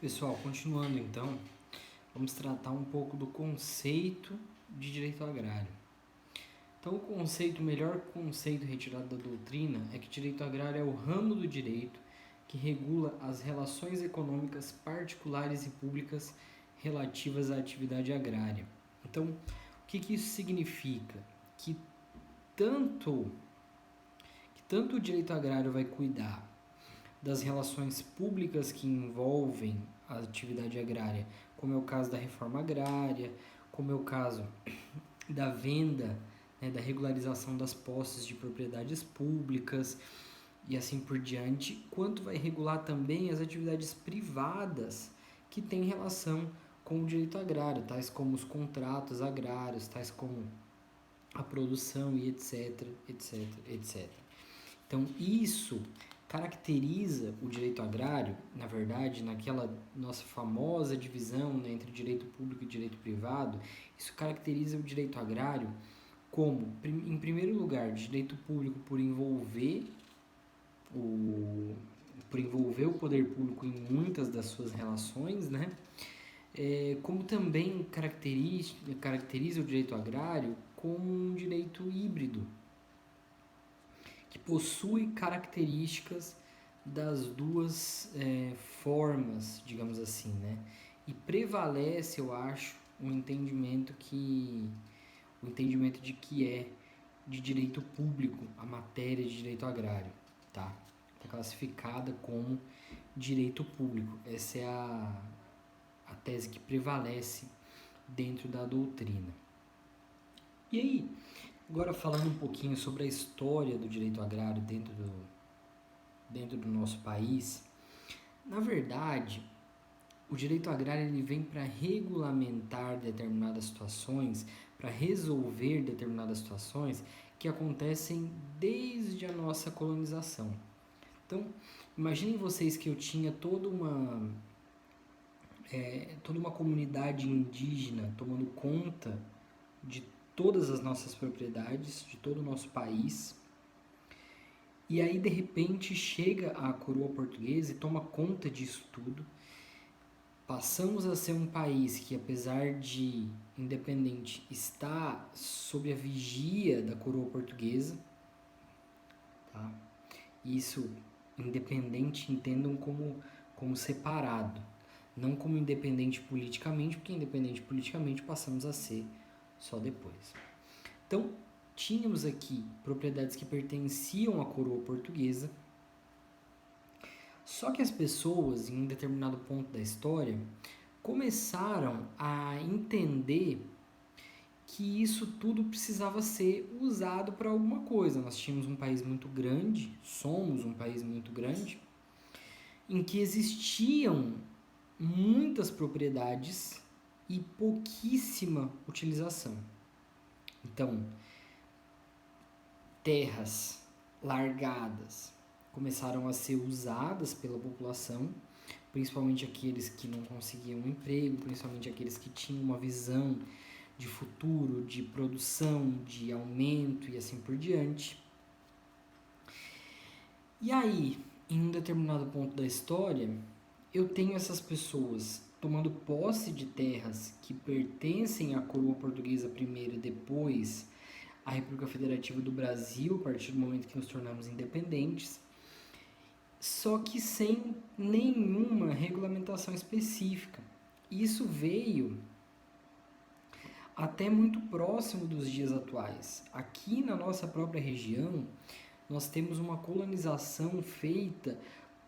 Pessoal, continuando então, vamos tratar um pouco do conceito de direito agrário. Então, o melhor conceito retirado da doutrina é que direito agrário é o ramo do direito que regula as relações econômicas particulares e públicas relativas à atividade agrária. Então, o que isso significa? Que tanto, que tanto o direito agrário vai cuidar das relações públicas que envolvem a atividade agrária, como é o caso da reforma agrária, como é o caso da venda, né, da regularização das posses de propriedades públicas e assim por diante, quanto vai regular também as atividades privadas que têm relação com o direito agrário, tais como os contratos agrários, tais como a produção e etc, etc, etc. Então, isso caracteriza o direito agrário, na verdade, naquela nossa famosa divisão, né, entre direito público e direito privado, isso caracteriza o direito agrário como, em primeiro lugar, direito público o, por envolver o poder público em muitas das suas relações, né? Como também caracteriza o direito agrário como um direito híbrido, que possui características das duas formas, digamos assim, né? E prevalece, eu acho, o entendimento de que é de direito público a matéria de direito agrário, tá? Está classificada como direito público. Essa é a tese que prevalece dentro da doutrina. E aí, agora falando um pouquinho sobre a história do direito agrário dentro do nosso país, na verdade, o direito agrário ele vem para regulamentar determinadas situações, para resolver determinadas situações que acontecem desde a nossa colonização. Então, imaginem vocês que eu tinha toda uma comunidade indígena tomando conta de todas as nossas propriedades, de todo o nosso país. E aí, de repente, chega a coroa portuguesa e toma conta disso tudo. Passamos a ser um país que, apesar de independente, está sob a vigia da coroa portuguesa. Tá? Isso, independente, entendam como separado. Não como independente politicamente, porque independente politicamente passamos a ser só depois. Então, tínhamos aqui propriedades que pertenciam à coroa portuguesa, só que as pessoas, em um determinado ponto da história, começaram a entender que isso tudo precisava ser usado para alguma coisa. Nós tínhamos um país muito grande, somos um país muito grande, em que existiam muitas propriedades e pouquíssima utilização. Então, terras largadas começaram a ser usadas pela população, principalmente aqueles que não conseguiam um emprego, principalmente aqueles que tinham uma visão de futuro, de produção, de aumento e assim por diante. E aí, em um determinado ponto da história, eu tenho essas pessoas tomando posse de terras que pertencem à coroa portuguesa primeiro e depois à República Federativa do Brasil, a partir do momento que nos tornamos independentes, só que sem nenhuma regulamentação específica. Isso veio até muito próximo dos dias atuais. Aqui na nossa própria região, nós temos uma colonização feita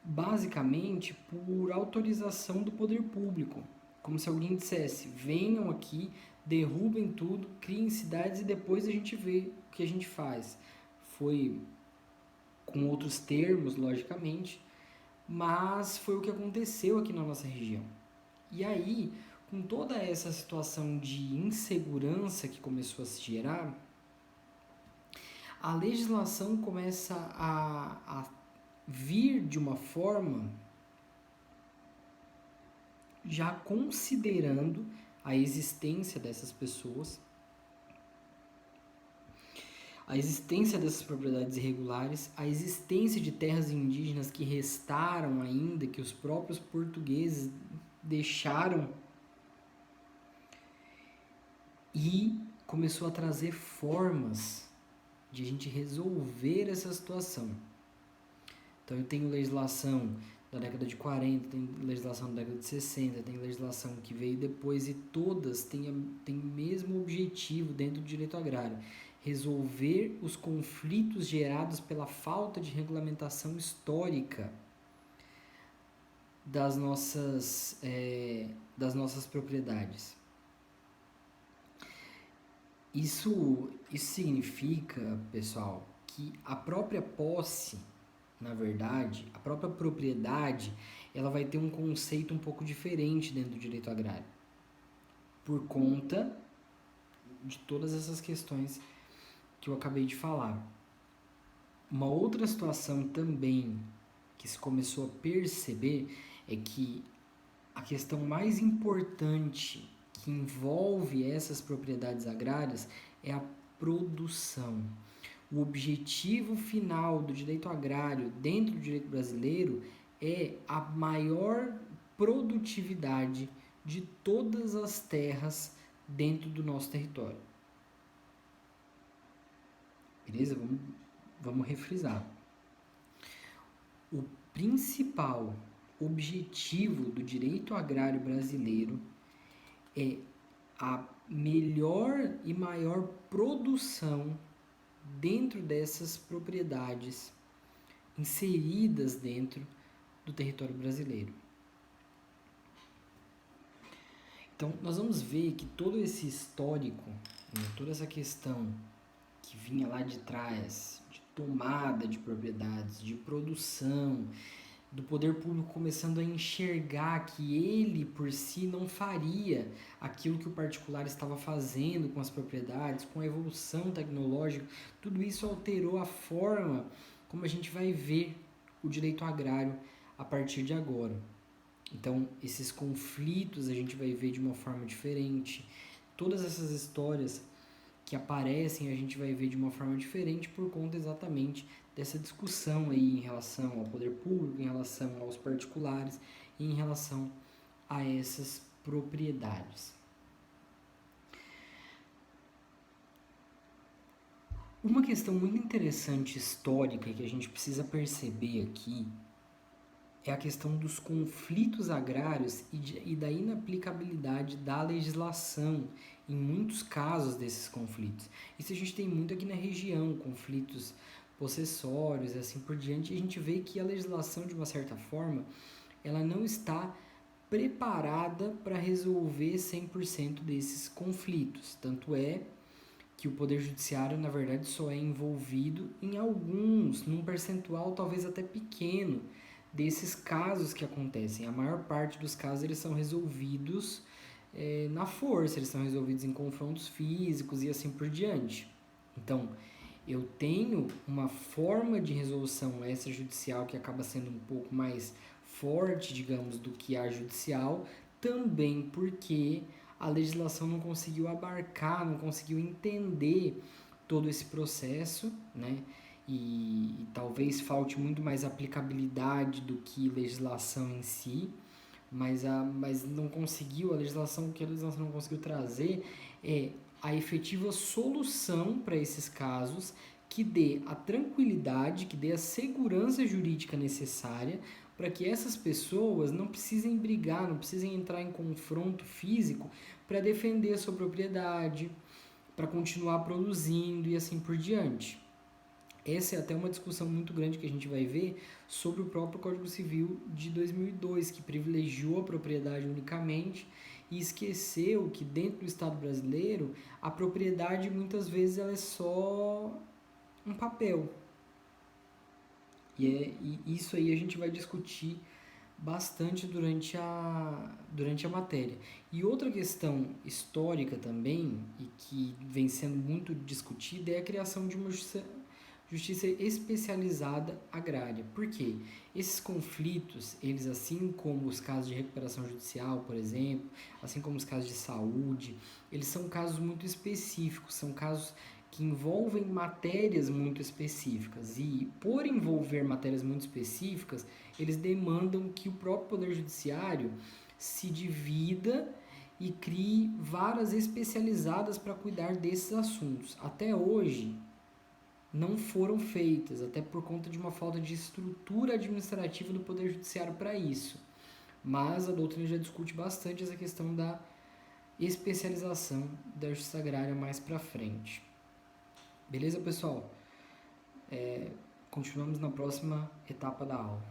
basicamente por autorização do poder público. Como se alguém dissesse: venham aqui, derrubem tudo, criem cidades e depois a gente vê o que a gente faz. Foi com outros termos, logicamente, mas foi o que aconteceu aqui na nossa região. E aí, com toda essa situação de insegurança que começou a se gerar, a legislação começa a vir de uma forma já considerando a existência dessas pessoas, a existência dessas propriedades irregulares, a existência de terras indígenas que restaram ainda, que os próprios portugueses deixaram e começou a trazer formas de a gente resolver essa situação. Então eu tenho legislação da década de 40, tem legislação da década de 60, tem legislação que veio depois e todas têm o mesmo objetivo dentro do direito agrário: resolver os conflitos gerados pela falta de regulamentação histórica das nossas propriedades. Isso significa, pessoal, que a própria posse, na verdade, a própria propriedade, ela vai ter um conceito um pouco diferente dentro do direito agrário, por conta de todas essas questões que eu acabei de falar. Uma outra situação também que se começou a perceber é que a questão mais importante que envolve essas propriedades agrárias é a produção. O objetivo final do direito agrário dentro do direito brasileiro é a maior produtividade de todas as terras dentro do nosso território. Beleza? Vamos refrisar. O principal objetivo do direito agrário brasileiro é a melhor e maior produção dentro dessas propriedades inseridas dentro do território brasileiro. Então, nós vamos ver que todo esse histórico, toda essa questão que vinha lá de trás, de tomada de propriedades, de produção, do poder público começando a enxergar que ele por si não faria aquilo que o particular estava fazendo com as propriedades, com a evolução tecnológica, tudo isso alterou a forma como a gente vai ver o direito agrário a partir de agora. Então, esses conflitos a gente vai ver de uma forma diferente. Todas essas histórias que aparecem a gente vai ver de uma forma diferente por conta exatamente dessa discussão aí em relação ao poder público, em relação aos particulares e em relação a essas propriedades. Uma questão muito interessante histórica que a gente precisa perceber aqui é a questão dos conflitos agrários e da inaplicabilidade da legislação em muitos casos desses conflitos. Isso a gente tem muito aqui na região, conflitos possessórios e assim por diante, e a gente vê que a legislação, de uma certa forma, ela não está preparada para resolver 100% desses conflitos. Tanto é que o Poder Judiciário, na verdade, só é envolvido em alguns, num percentual talvez até pequeno, desses casos que acontecem. A maior parte dos casos eles são resolvidos na força, eles são resolvidos em confrontos físicos e assim por diante. Então, eu tenho uma forma de resolução extrajudicial que acaba sendo um pouco mais forte, digamos, do que a judicial, também porque a legislação não conseguiu abarcar, não conseguiu entender todo esse processo, né? E talvez falte muito mais aplicabilidade do que legislação em si, mas não conseguiu, o que a legislação não conseguiu trazer é a efetiva solução para esses casos que dê a tranquilidade, que dê a segurança jurídica necessária para que essas pessoas não precisem brigar, não precisem entrar em confronto físico para defender a sua propriedade, para continuar produzindo e assim por diante. Essa é até uma discussão muito grande que a gente vai ver sobre o próprio Código Civil de 2002, que privilegiou a propriedade unicamente e esqueceu que dentro do Estado brasileiro a propriedade muitas vezes ela é só um papel. E isso aí a gente vai discutir bastante durante a matéria. E outra questão histórica também, e que vem sendo muito discutida, é a criação de uma justiça especializada agrária. Por quê? Esses conflitos, eles assim como os casos de recuperação judicial, por exemplo, assim como os casos de saúde, eles são casos muito específicos, são casos que envolvem matérias muito específicas. E, por envolver matérias muito específicas, eles demandam que o próprio Poder Judiciário se divida e crie varas especializadas para cuidar desses assuntos. Até hoje, não foram feitas, até por conta de uma falta de estrutura administrativa do Poder Judiciário para isso. Mas a doutrina já discute bastante essa questão da especialização da justiça agrária mais para frente. Beleza, pessoal? Continuamos na próxima etapa da aula.